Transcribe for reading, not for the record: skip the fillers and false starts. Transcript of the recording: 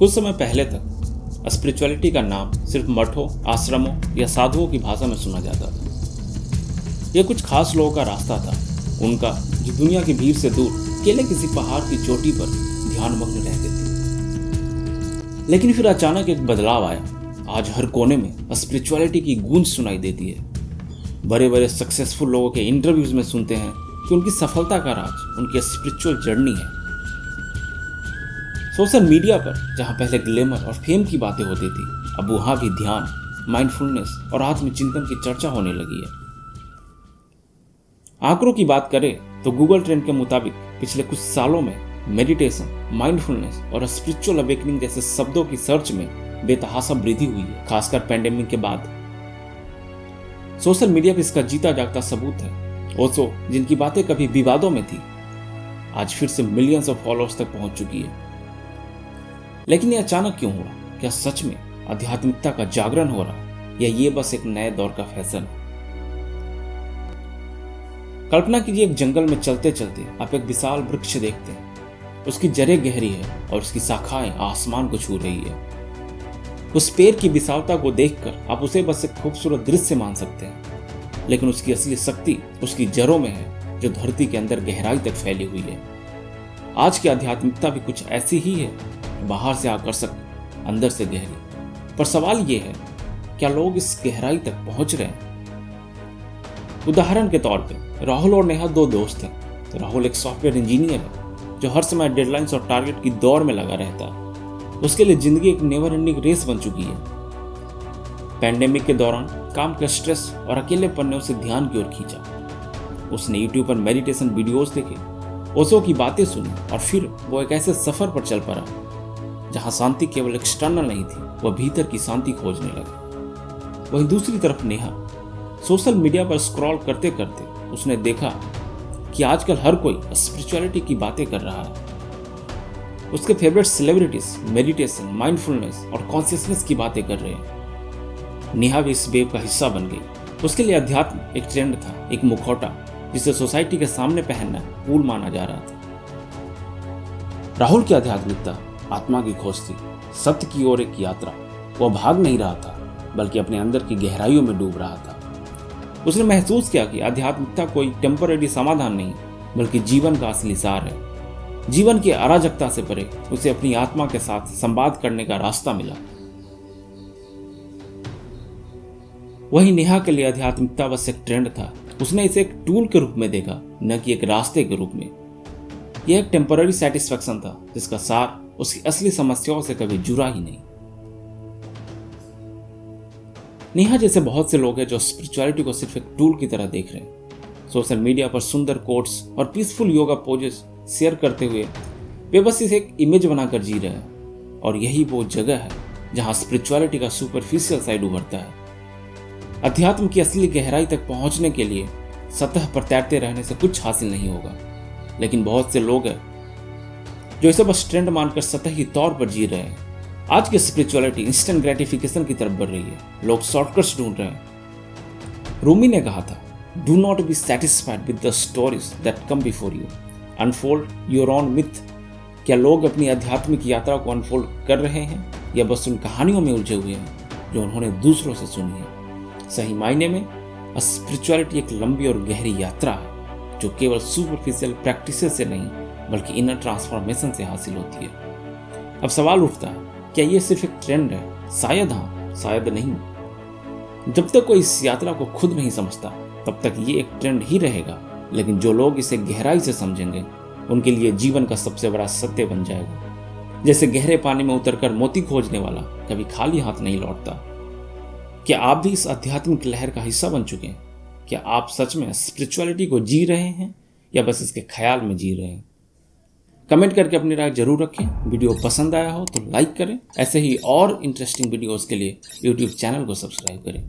कुछ समय पहले तक स्पिरिचुअलिटी का नाम सिर्फ मठों, आश्रमों या साधुओं की भाषा में सुना जाता था। यह कुछ खास लोगों का रास्ता था, उनका जो दुनिया की भीड़ से दूर अकेले किसी पहाड़ की चोटी पर ध्यानमग्न रहते थे। लेकिन फिर अचानक एक बदलाव आया। आज हर कोने में स्पिरिचुअलिटी की गूंज सुनाई देती है। बड़े बड़े सक्सेसफुल लोगों के इंटरव्यूज में सुनते हैं कि उनकी सफलता का राज उनकी स्पिरिचुअल जर्नी है। सोशल मीडिया पर जहां पहले ग्लैमर और फेम की बातें होती थी, अब वहां भी ध्यान, माइंडफुलनेस और आत्मचिंतन की चर्चा होने लगी है। आंकड़ों की बात करें तो गूगल ट्रेंड के मुताबिक पिछले कुछ सालों में मेडिटेशन, माइंडफुलनेस और स्पिरिचुअल अवेकनिंग जैसे शब्दों की सर्च में बेतहाशा वृद्धि हुई है, खासकर पैंडेमिक के बाद। सोशल मीडिया पर इसका जीता जागता सबूत है। ओशो, जिनकी बातें कभी विवादों में थी, आज फिर से मिलियंस ऑफ फॉलोअर्स तक पहुंच चुकी है। लेकिन ये अचानक क्यों हुआ? क्या सच में आध्यात्मिकता का जागरण हो रहा या ये बस एक नए दौर का फैशन है? कल्पना कीजिए, एक जंगल में चलते चलते आप एक विशाल वृक्ष देखते हैं। उसकी जड़ें गहरी है और उसकी शाखाएं आसमान को छू रही है। उस पेड़ की विशालता को देखकर आप उसे बस एक खूबसूरत दृश्य मान सकते हैं, लेकिन उसकी असली शक्ति उसकी जड़ों में है, जो धरती के अंदर गहराई तक फैली हुई है। आज की आध्यात्मिकता भी कुछ ऐसी ही है, बाहर से आकर्षक, अंदर से गहरी। पर सवाल ये है, क्या लोग इस गहराई तक पहुंच रहे हैं? उदाहरण के तौर पे राहुल और नेहा दो दोस्त हैं। राहुल एक सॉफ्टवेयर इंजीनियर है जो हर समय डेडलाइंस और टारगेट की दौड़ में लगा रहता है। उसके लिए जिंदगी एक नेवर एंडिंग रेस बन चुकी है। पैंडेमिक के दौरान काम का स्ट्रेस और अकेलेपन ने उसे ध्यान की ओर खींचा। उसने यूट्यूब पर मेडिटेशन वीडियोस देखे, ओशो की बातें सुनी और फिर वो एक ऐसे सफर पर चल पड़ा जहां शांति केवल एक्सटर्नल नहीं थी, वह भीतर की शांति खोजने लगा। वहीं दूसरी तरफ नेहा, सोशल मीडिया पर स्क्रॉल करते करते उसने देखा कि आजकल हर कोई स्पिरिचुअलिटी की बातें कर रहा है। उसके फेवरेट सेलिब्रिटीज मेडिटेशन, माइंडफुलनेस और कॉन्शियसनेस की बातें कर रहे हैं। नेहा भी इस वेव का हिस्सा बन गई। उसके लिए अध्यात्म एक ट्रेंड था, एक मुखौटा जिसे सोसाइटी के सामने पहनना कूल माना जा रहा था। राहुल की आध्यात्मिकता आत्मा की खोज थी, सत्य की ओर एक यात्रा। वह भाग नहीं रहा था, बल्कि अपने अंदर की गहराइयों में डूब रहा था। उसने महसूस किया कि आध्यात्मिकता कोई टेम्पररी समाधान नहीं, बल्कि जीवन का असली सार है। जीवन की अराजकता से परे उसे अपनी आत्मा के साथ संवाद करने का रास्ता मिला। वहीं नेहा के लिए आध्यात्मिकता बस एक ट्रेंड था। उसने इसे एक टूल के रूप में देखा, न कि एक रास्ते के रूप में। यह एक टेम्पररी सेटिस्फैक्शन था, जिसका सार उसकी असली समस्याओं से कभी जुड़ा ही नहीं। नेहा जैसे बहुत से लोग हैं जो स्पिरिचुअलिटी को सिर्फ एक टूल की तरह देख रहे हैं। सोशल मीडिया पर सुंदर कोट्स और पीसफुल योगा पोजेस शेयर करते हुए वे बस इसे एक इमेज बनाकर जी रहे हैं। और यही वो जगह है जहां स्पिरिचुअलिटी का सुपरफिशियल साइड उभरता है। अध्यात्म की असली गहराई तक पहुंचने के लिए सतह पर तैरते रहने से कुछ हासिल नहीं होगा। लेकिन बहुत से लोग हैं जो इसे बस ट्रेंड मानकर सतही तौर पर जी रहे हैं। आज की स्पिरिचुअलिटी इंस्टेंट ग्रेटिफिकेशन की तरफ बढ़ रही है। लोग शॉर्टकट्स ढूंढ रहे हैं। रूमी ने कहा था, do not be satisfied with the stories that come before you, unfold your own myth. क्या लोग अपनी आध्यात्मिक यात्रा को अनफोल्ड कर रहे हैं या बस उन कहानियों में उलझे हुए हैं जो उन्होंने दूसरों से सुनी है? सही मायने में स्पिरिचुअलिटी एक लंबी और गहरी यात्रा है, जो केवल सुपरफिशियल प्रैक्टिसेस से नहीं, बल्कि इनर ट्रांसफॉर्मेशन से हासिल होती है। अब सवाल उठता है, क्या ये सिर्फ एक ट्रेंड है? शायद हाँ, शायद नहीं। जब तक कोई इस यात्रा को खुद नहीं समझता, तब तक ये एक ट्रेंड ही रहेगा। लेकिन जो लोग इसे गहराई से समझेंगे, उनके लिए जीवन का सबसे बड़ा सत्य बन जाएगा। जैसे गहरे पानी में उतरकर मोती खोजने वाला कभी खाली हाथ नहीं लौटता। क्या आप भी इस आध्यात्मिक लहर का हिस्सा बन चुके हैं? क्या आप सच में स्पिरिचुअलिटी को जी रहे हैं या बस इसके ख्याल में जी रहे हैं? कमेंट करके अपनी राय जरूर रखें। वीडियो पसंद आया हो तो लाइक करें। ऐसे ही और इंटरेस्टिंग वीडियोस के लिए यूट्यूब चैनल को सब्सक्राइब करें।